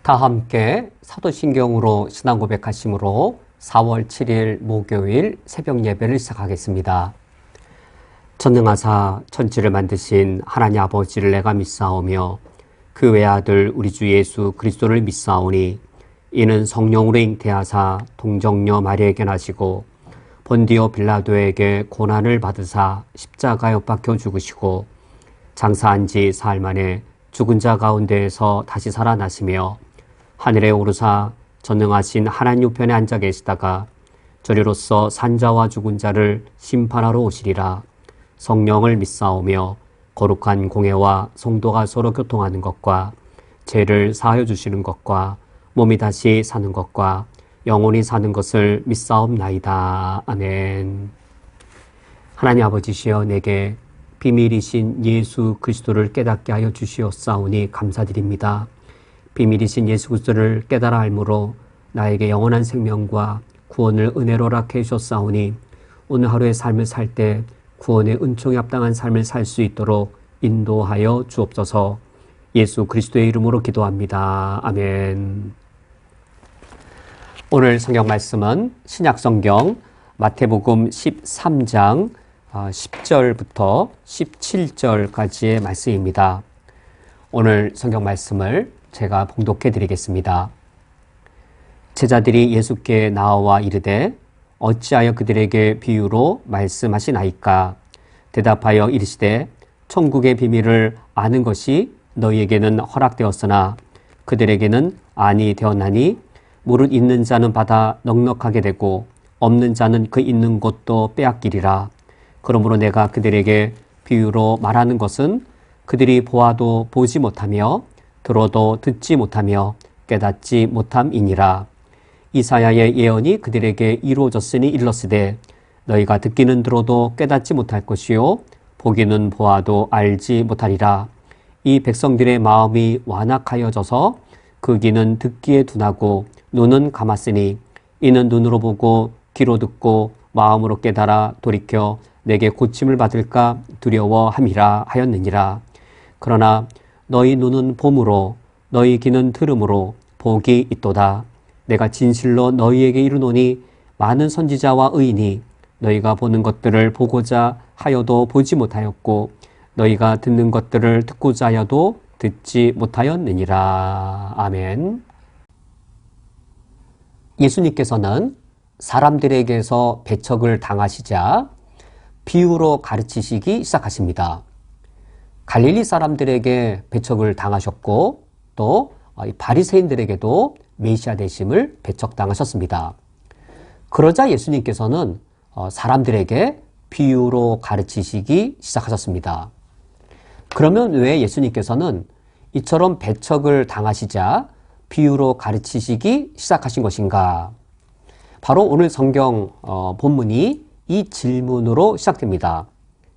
다 함께 사도신경으로 신앙 고백하심으로 4월 7일 목요일 새벽 예배를 시작하겠습니다. 전능하사 천지를 만드신 하나님 아버지를 내가 믿사오며 그 외아들 우리 주 예수 그리스도를 믿사오니 이는 성령으로 잉태하사 동정녀 마리아에게 나시고 본디오 빌라도에게 고난을 받으사 십자가에 못 박혀 죽으시고 장사한 지 사흘 만에 죽은 자 가운데에서 다시 살아나시며 하늘에 오르사 전능하신 하나님 우편에 앉아 계시다가 저리로서 산자와 죽은 자를 심판하러 오시리라. 성령을 믿사오며 거룩한 공회와 성도가 서로 교통하는 것과 죄를 사하여 주시는 것과 몸이 다시 사는 것과 영원히 사는 것을 믿사옵나이다. 아멘. 하나님 아버지시여 내게 비밀이신 예수 그리스도를 깨닫게 하여 주시옵사오니 감사드립니다. 비밀이신 예수 그리스도를 깨달아 알므로 나에게 영원한 생명과 구원을 은혜로 허락해 주셨사오니 오늘 하루의 삶을 살 때 구원의 은총에 합당한 삶을 살 수 있도록 인도하여 주옵소서. 예수 그리스도의 이름으로 기도합니다. 아멘. 오늘 성경 말씀은 신약성경 마태복음 13장 10절부터 17절까지의 말씀입니다. 오늘 성경 말씀을 제가 봉독해 드리겠습니다. 제자들이 예수께 나와 이르되 어찌하여 그들에게 비유로 말씀하시나이까? 대답하여 이르시되 천국의 비밀을 아는 것이 너희에게는 허락되었으나 그들에게는 아니 되었나니 무릇 있는 자는 받아 넉넉하게 되고 없는 자는 그 있는 것도 빼앗기리라. 그러므로 내가 그들에게 비유로 말하는 것은 그들이 보아도 보지 못하며 들어도 듣지 못하며 깨닫지 못함이니라. 이사야의 예언이 그들에게 이루어졌으니 일렀으되 너희가 듣기는 들어도 깨닫지 못할 것이요 보기는 보아도 알지 못하리라. 이 백성들의 마음이 완악하여져서 그 귀는 듣기에 둔하고 눈은 감았으니 이는 눈으로 보고 귀로 듣고 마음으로 깨달아 돌이켜 내게 고침을 받을까 두려워함이라 하였느니라. 그러나 너희 눈은 봄으로 너희 귀는 들음으로 복이 있도다. 내가 진실로 너희에게 이르노니 많은 선지자와 의인이 너희가 보는 것들을 보고자 하여도 보지 못하였고 너희가 듣는 것들을 듣고자 하여도 듣지 못하였느니라. 아멘. 예수님께서는 사람들에게서 배척을 당하시자 비유로 가르치시기 시작하십니다. 갈릴리 사람들에게 배척을 당하셨고 또 바리새인들에게도 메시아 되심을 배척당하셨습니다. 그러자 예수님께서는 사람들에게 비유로 가르치시기 시작하셨습니다. 그러면 왜 예수님께서는 이처럼 배척을 당하시자 비유로 가르치시기 시작하신 것인가? 바로 오늘 성경 본문이 이 질문으로 시작됩니다.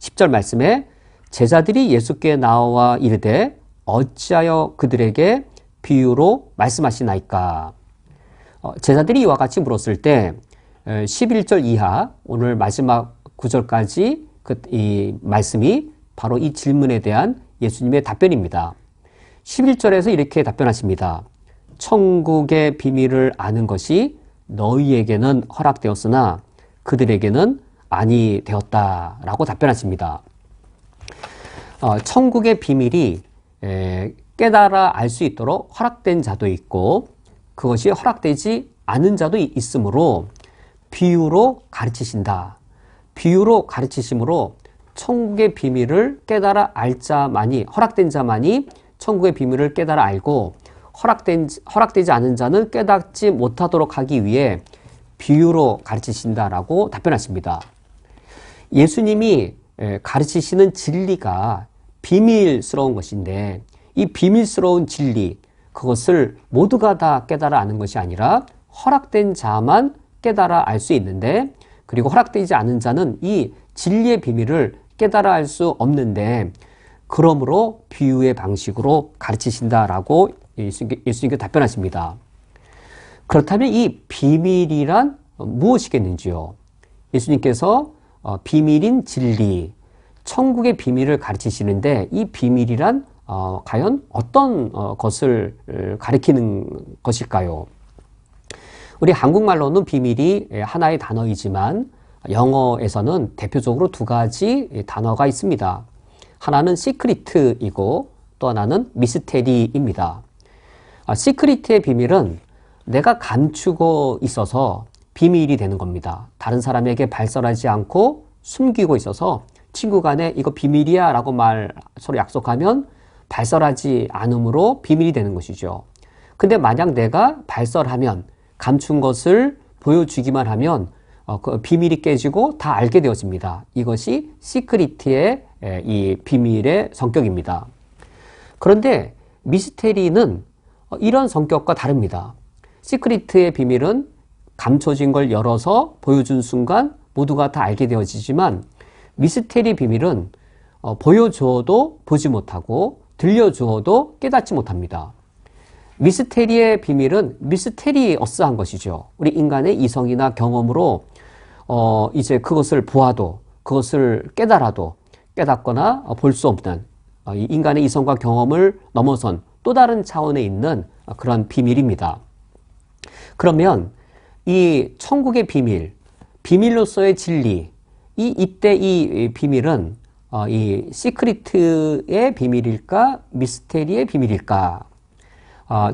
10절 말씀에 제자들이 예수께 나와 이르되 어찌하여 그들에게 비유로 말씀하시나이까? 제자들이 이와 같이 물었을 때 11절 이하 오늘 마지막 9절까지 이 말씀이 바로 이 질문에 대한 예수님의 답변입니다. 11절에서 이렇게 답변하십니다. 천국의 비밀을 아는 것이 너희에게는 허락되었으나 그들에게는 아니 되었다라고 답변하십니다. 천국의 비밀이 깨달아 알 수 있도록 허락된 자도 있고 그것이 허락되지 않은 자도 있으므로 비유로 가르치신다. 비유로 가르치심으로 천국의 비밀을 깨달아 알 자만이 허락된 자만이 천국의 비밀을 깨달아 알고 허락되지 않은 자는 깨닫지 못하도록 하기 위해 비유로 가르치신다라고 답변하십니다. 예수님이 가르치시는 진리가 비밀스러운 것인데 이 비밀스러운 진리 그것을 모두가 다 깨달아 아는 것이 아니라 허락된 자만 깨달아 알 수 있는데 그리고 허락되지 않은 자는 이 진리의 비밀을 깨달아 알 수 없는데 그러므로 비유의 방식으로 가르치신다라고 예수님께서 답변하십니다. 그렇다면 이 비밀이란 무엇이겠는지요? 예수님께서 비밀인 진리, 천국의 비밀을 가르치시는데 이 비밀이란 과연 어떤 것을 가리키는 것일까요? 우리 한국말로는 비밀이 하나의 단어이지만 영어에서는 대표적으로 두 가지 단어가 있습니다. 하나는 시크리트이고 또 하나는 미스테리입니다. 시크리트의 비밀은 내가 감추고 있어서 비밀이 되는 겁니다. 다른 사람에게 발설하지 않고 숨기고 있어서 친구 간에 이거 비밀이야 라고 서로 약속하면 발설하지 않으므로 비밀이 되는 것이죠. 근데 만약 내가 발설하면 감춘 것을 보여주기만 하면 그 비밀이 깨지고 다 알게 되어집니다. 이것이 시크리트의 이 비밀의 성격입니다. 그런데 미스테리는 이런 성격과 다릅니다. 시크리트의 비밀은 감춰진 걸 열어서 보여준 순간 모두가 다 알게 되어지지만 미스테리 비밀은 보여주어도 보지 못하고 들려주어도 깨닫지 못합니다. 미스테리의 비밀은 미스테리어스한 것이죠. 우리 인간의 이성이나 경험으로 이제 그것을 보아도 그것을 깨달아도 깨닫거나 볼 수 없는 인간의 이성과 경험을 넘어선 또 다른 차원에 있는 그런 비밀입니다. 그러면 이 천국의 비밀, 비밀로서의 진리, 이때 이 비밀은 이 시크리트의 비밀일까, 미스테리의 비밀일까?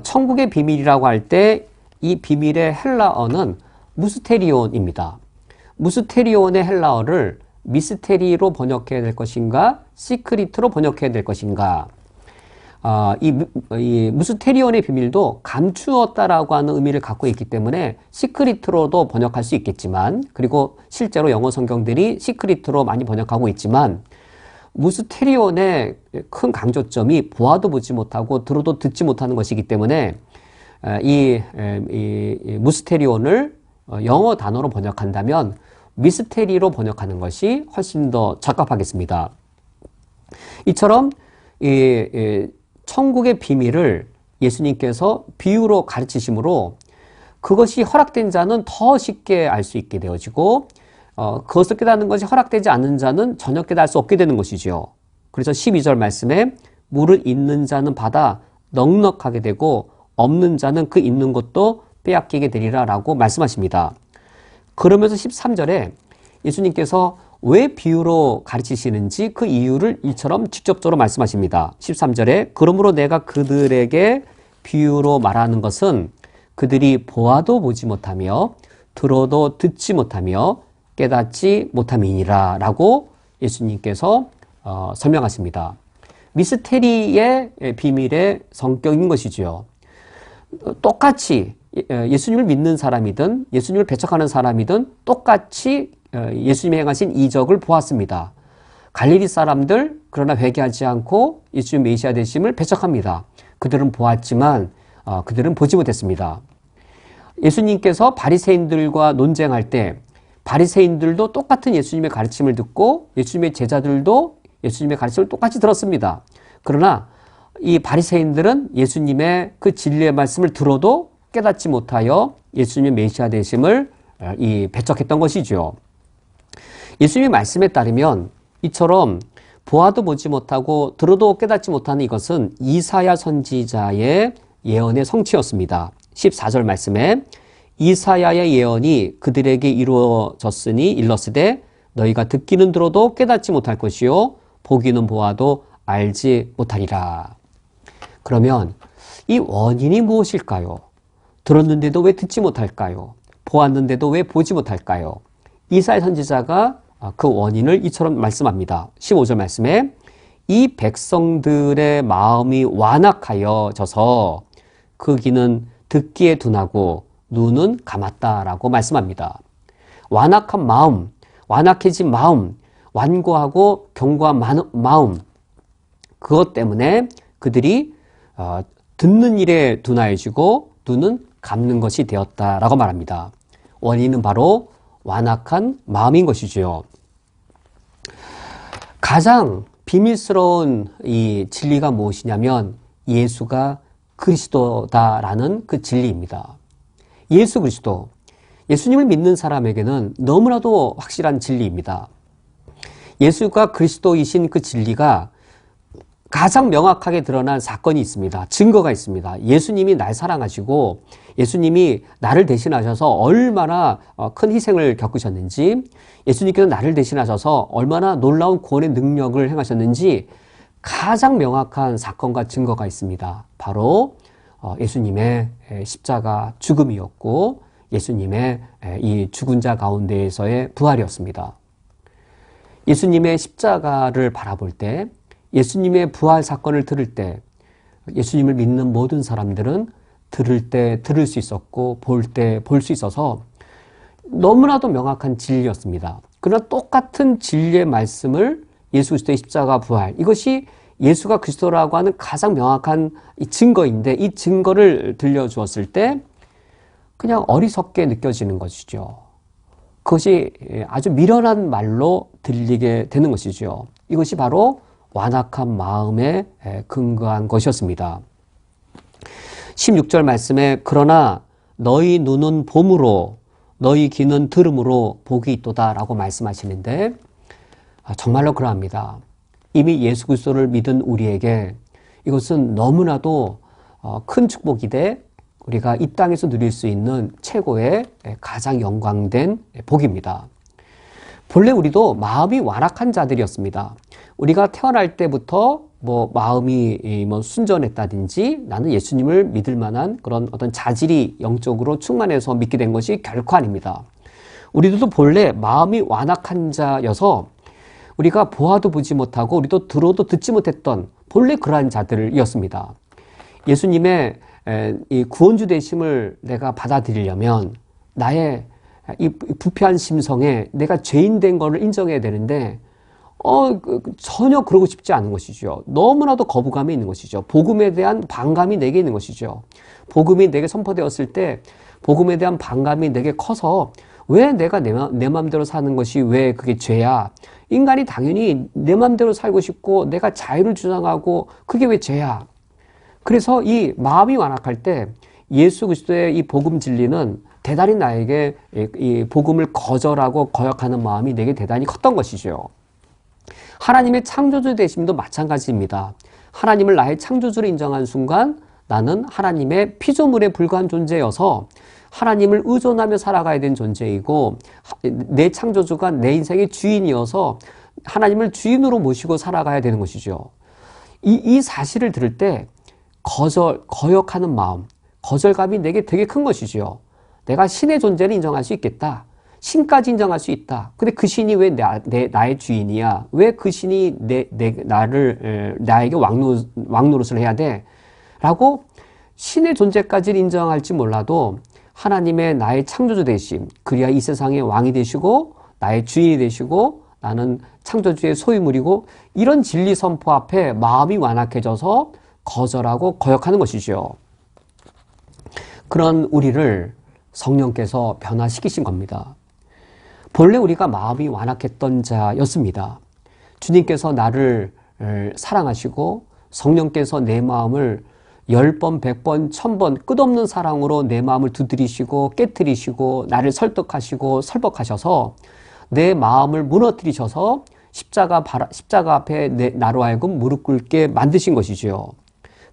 천국의 비밀이라고 할 때 이 비밀의 헬라어는 무스테리온입니다. 무스테리온의 헬라어를 미스테리로 번역해야 될 것인가, 시크리트로 번역해야 될 것인가? 이 무스테리온의 비밀도 감추었다라고 하는 의미를 갖고 있기 때문에 시크리트로도 번역할 수 있겠지만, 그리고 실제로 영어 성경들이 시크리트로 많이 번역하고 있지만, 무스테리온의 큰 강조점이 보아도 보지 못하고 들어도 듣지 못하는 것이기 때문에 이 무스테리온을 영어 단어로 번역한다면 미스테리로 번역하는 것이 훨씬 더 적합하겠습니다. 이처럼 천국의 비밀을 예수님께서 비유로 가르치심으로 그것이 허락된 자는 더 쉽게 알 수 있게 되어지고 그것을 깨닫는 것이 허락되지 않는 자는 전혀 깨달을 수 없게 되는 것이죠. 그래서 12절 말씀에 물을 있는 자는 받아 넉넉하게 되고 없는 자는 그 있는 것도 빼앗기게 되리라 라고 말씀하십니다. 그러면서 13절에 예수님께서 왜 비유로 가르치시는지 그 이유를 이처럼 직접적으로 말씀하십니다. 13절에 그러므로 내가 그들에게 비유로 말하는 것은 그들이 보아도 보지 못하며 들어도 듣지 못하며 깨닫지 못함이니라 라고 예수님께서 설명하십니다. 미스테리의 비밀의 성격인 것이지요. 똑같이 예수님을 믿는 사람이든 예수님을 배척하는 사람이든 똑같이 예수님이 행하신 이적을 보았습니다. 갈릴리 사람들 그러나 회개하지 않고 예수님 메시아 되심을 배척합니다. 그들은 보았지만 그들은 보지 못했습니다. 예수님께서 바리새인들과 논쟁할 때 바리새인들도 똑같은 예수님의 가르침을 듣고 예수님의 제자들도 예수님의 가르침을 똑같이 들었습니다. 그러나 이 바리새인들은 예수님의 그 진리의 말씀을 들어도 깨닫지 못하여 예수님의 메시아 되심을 배척했던 것이죠. 예수님의 말씀에 따르면 이처럼 보아도 보지 못하고 들어도 깨닫지 못하는 이것은 이사야 선지자의 예언의 성취였습니다. 14절 말씀에 이사야의 예언이 그들에게 이루어졌으니 일렀으되 너희가 듣기는 들어도 깨닫지 못할 것이요 보기는 보아도 알지 못하리라. 그러면 이 원인이 무엇일까요? 들었는데도 왜 듣지 못할까요? 보았는데도 왜 보지 못할까요? 이사야 선지자가 그 원인을 이처럼 말씀합니다. 15절 말씀에 이 백성들의 마음이 완악하여져서 그 귀는 듣기에 둔하고 눈은 감았다라고 말씀합니다. 완악한 마음, 완악해진 마음, 완고하고 견고한 마음, 그것 때문에 그들이 듣는 일에 둔하여지고 눈은 감는 것이 되었다라고 말합니다. 원인은 바로 완악한 마음인 것이지요. 가장 비밀스러운 이 진리가 무엇이냐면 예수가 그리스도다라는 그 진리입니다. 예수 그리스도, 예수님을 믿는 사람에게는 너무나도 확실한 진리입니다. 예수가 그리스도이신 그 진리가 가장 명확하게 드러난 사건이 있습니다. 증거가 있습니다. 예수님이 날 사랑하시고 예수님이 나를 대신하셔서 얼마나 큰 희생을 겪으셨는지, 예수님께서 나를 대신하셔서 얼마나 놀라운 구원의 능력을 행하셨는지 가장 명확한 사건과 증거가 있습니다. 바로 예수님의 십자가 죽음이었고 예수님의 이 죽은 자 가운데에서의 부활이었습니다. 예수님의 십자가를 바라볼 때, 예수님의 부활 사건을 들을 때 예수님을 믿는 모든 사람들은 들을 때 들을 수 있었고 볼 때 볼 수 있어서 너무나도 명확한 진리였습니다. 그러나 똑같은 진리의 말씀을 예수 그리스도의 십자가 부활, 이것이 예수가 그리스도라고 하는 가장 명확한 이 증거인데, 이 증거를 들려주었을 때 그냥 어리석게 느껴지는 것이죠. 그것이 아주 미련한 말로 들리게 되는 것이죠. 이것이 바로 완악한 마음에 근거한 것이었습니다. 16절 말씀에 그러나 너희 눈은 봄으로 너희 귀는 들음으로 복이 있도다 라고 말씀하시는데 정말로 그러합니다. 이미 예수 그리스도를 믿은 우리에게 이것은 너무나도 큰 축복이 돼 우리가 이 땅에서 누릴 수 있는 최고의 가장 영광된 복입니다. 본래 우리도 마음이 완악한 자들이었습니다. 우리가 태어날 때부터 마음이 순전했다든지 나는 예수님을 믿을 만한 그런 어떤 자질이 영적으로 충만해서 믿게 된 것이 결코 아닙니다. 우리들도 본래 마음이 완악한 자여서 우리가 보아도 보지 못하고 우리도 들어도 듣지 못했던 본래 그러한 자들이었습니다. 예수님의 이 구원주 되심을 내가 받아들이려면 나의 이 부패한 심성에 내가 죄인 된 것을 인정해야 되는데 전혀 그러고 싶지 않은 것이죠. 너무나도 거부감이 있는 것이죠. 복음에 대한 반감이 내게 있는 것이죠. 복음이 내게 선포되었을 때 복음에 대한 반감이 내게 커서 왜 내가 내 마음대로 사는 것이 왜 그게 죄야? 인간이 당연히 내 마음대로 살고 싶고 내가 자유를 주장하고 그게 왜 죄야? 그래서 이 마음이 완악할 때 예수 그리스도의 이 복음 진리는 대단히 나에게 이 복음을 거절하고 거역하는 마음이 내게 대단히 컸던 것이죠. 하나님의 창조주 되심도 마찬가지입니다. 하나님을 나의 창조주로 인정한 순간 나는 하나님의 피조물에 불과한 존재여서 하나님을 의존하며 살아가야 되는 존재이고 내 창조주가 내 인생의 주인이어서 하나님을 주인으로 모시고 살아가야 되는 것이죠. 이 사실을 들을 때 거역하는 마음, 거절감이 내게 되게 큰 것이죠. 내가 신의 존재를 인정할 수 있겠다. 신까지 인정할 수 있다. 근데 그 신이 왜 나의 주인이야? 왜 그 신이 나에게 왕노릇을 해야 돼? 라고 신의 존재까지는 인정할지 몰라도 하나님의 나의 창조주 되심, 그리야 이 세상의 왕이 되시고 나의 주인이 되시고 나는 창조주의 소유물이고 이런 진리 선포 앞에 마음이 완악해져서 거절하고 거역하는 것이죠. 그런 우리를 성령께서 변화시키신 겁니다. 본래 우리가 마음이 완악했던 자였습니다. 주님께서 나를 사랑하시고 성령께서 내 마음을 10번, 100번, 1000번 끝없는 사랑으로 내 마음을 두드리시고 깨트리시고 나를 설득하시고 설법하셔서 내 마음을 무너뜨리셔서 십자가 앞에 나로 하여금 무릎 꿇게 만드신 것이지요.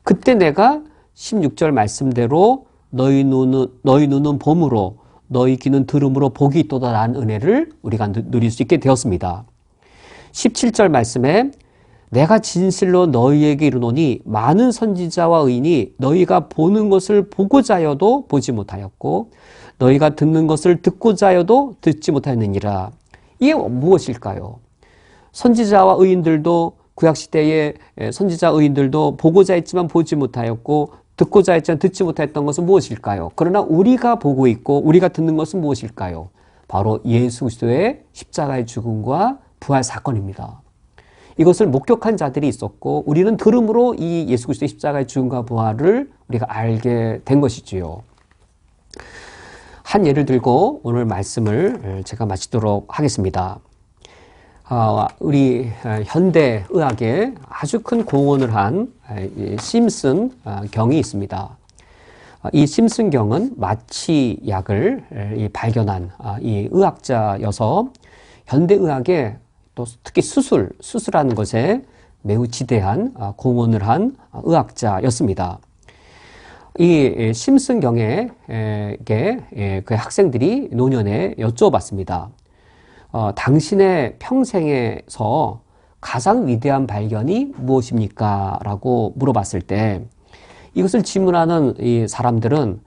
그때 내가 16절 말씀대로 너희 눈은 봄으로 너희 귀는 들음으로 복이 있도다라는 은혜를 우리가 누릴 수 있게 되었습니다. 17절 말씀에 내가 진실로 너희에게 이르노니 많은 선지자와 의인이 너희가 보는 것을 보고자 하여도 보지 못하였고 너희가 듣는 것을 듣고자 하여도 듣지 못하였느니라. 이게 무엇일까요? 선지자와 의인들도 구약시대의 선지자 의인들도 보고자 했지만 보지 못하였고 듣고자 했지만 듣지 못했던 것은 무엇일까요? 그러나 우리가 보고 있고 우리가 듣는 것은 무엇일까요? 바로 예수 그리스도의 십자가의 죽음과 부활 사건입니다. 이것을 목격한 자들이 있었고 우리는 들음으로 이 예수 그리스도의 십자가의 죽음과 부활을 우리가 알게 된 것이지요. 한 예를 들고 오늘 말씀을 제가 마치도록 하겠습니다. 우리 현대 의학에 아주 큰 공헌을 한 심슨 경이 있습니다. 이 심슨 경은 마취약을 발견한 이 의학자여서 현대 의학에 또 특히 수술하는 것에 매우 지대한 공헌을 한 의학자였습니다. 이 심슨경에게 그 학생들이 노년에 여쭈어봤습니다. 당신의 평생에서 가장 위대한 발견이 무엇입니까? 라고 물어봤을 때 이것을 질문하는 이 사람들은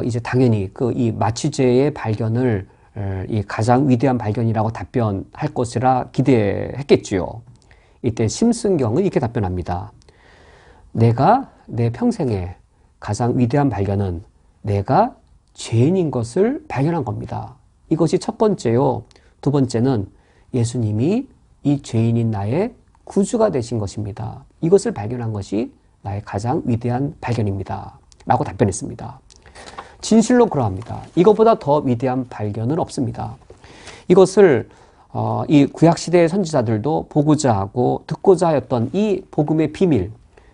이제 당연히 이 마취제의 발견을 이 가장 위대한 발견이라고 답변할 것이라 기대했겠지요. 이때 심슨경은 이렇게 답변합니다. 내가 내 평생에 가장 위대한 발견은 내가 죄인인 것을 발견한 겁니다. 이것이 첫 번째요. 두 번째는 예수님이 이 죄인인 나의 구주가 되신 것입니다. 이것을 발견한 것이 나의 가장 위대한 발견입니다. 라고 답변했습니다. 진실로 그러합니다. 이것보다 더 위대한 발견은 없습니다. 이것을 이 구약시대의 선지자들도 보고자 하고 듣고자 하였던 이 복음의 비밀.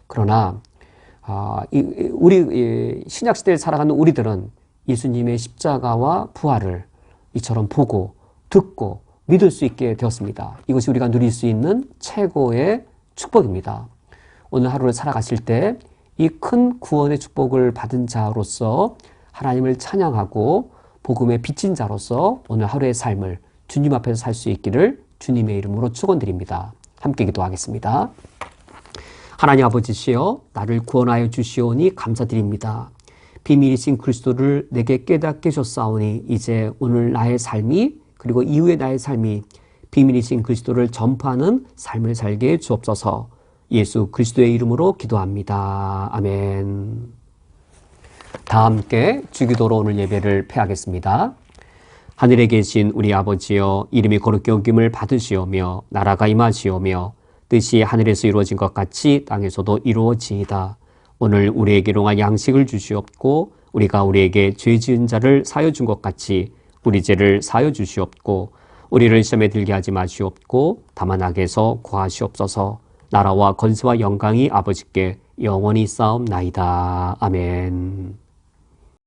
그러나 우리 신약시대를 살아가는 우리들은 예수님의 십자가와 부활을 이처럼 보고 듣고 믿을 수 있게 되었습니다. 이것이 우리가 누릴 수 있는 최고의 축복입니다. 오늘 하루를 살아가실 때 이 큰 구원의 축복을 받은 자로서 하나님을 찬양하고 복음의 빚진 자로서 오늘 하루의 삶을 주님 앞에서 살 수 있기를 주님의 이름으로 축원드립니다. 함께 기도하겠습니다. 하나님 아버지시여, 나를 구원하여 주시오니 감사드립니다. 비밀이신 그리스도를 내게 깨닫게 해줬사오니 이제 오늘 나의 삶이 그리고 이후의 나의 삶이 비밀이신 그리스도를 전파하는 삶을 살게 주옵소서. 예수 그리스도의 이름으로 기도합니다. 아멘. 다 함께 주기도로 오늘 예배를 폐하겠습니다. 하늘에 계신 우리 아버지여, 이름이 거룩히 여김을 받으시오며 나라가 임하시오며 뜻이 하늘에서 이루어진 것 같이 땅에서도 이루어지이다. 오늘 우리에게 일용할 양식을 주시옵고 우리가 우리에게 죄 지은 자를 사여 준 것 같이 우리 죄를 사여 주시옵고 우리를 시험에 들게 하지 마시옵고 다만 악에서 구하시옵소서. 나라와 권세와 영광이 아버지께 영원히 쌓옵나이다. 아멘.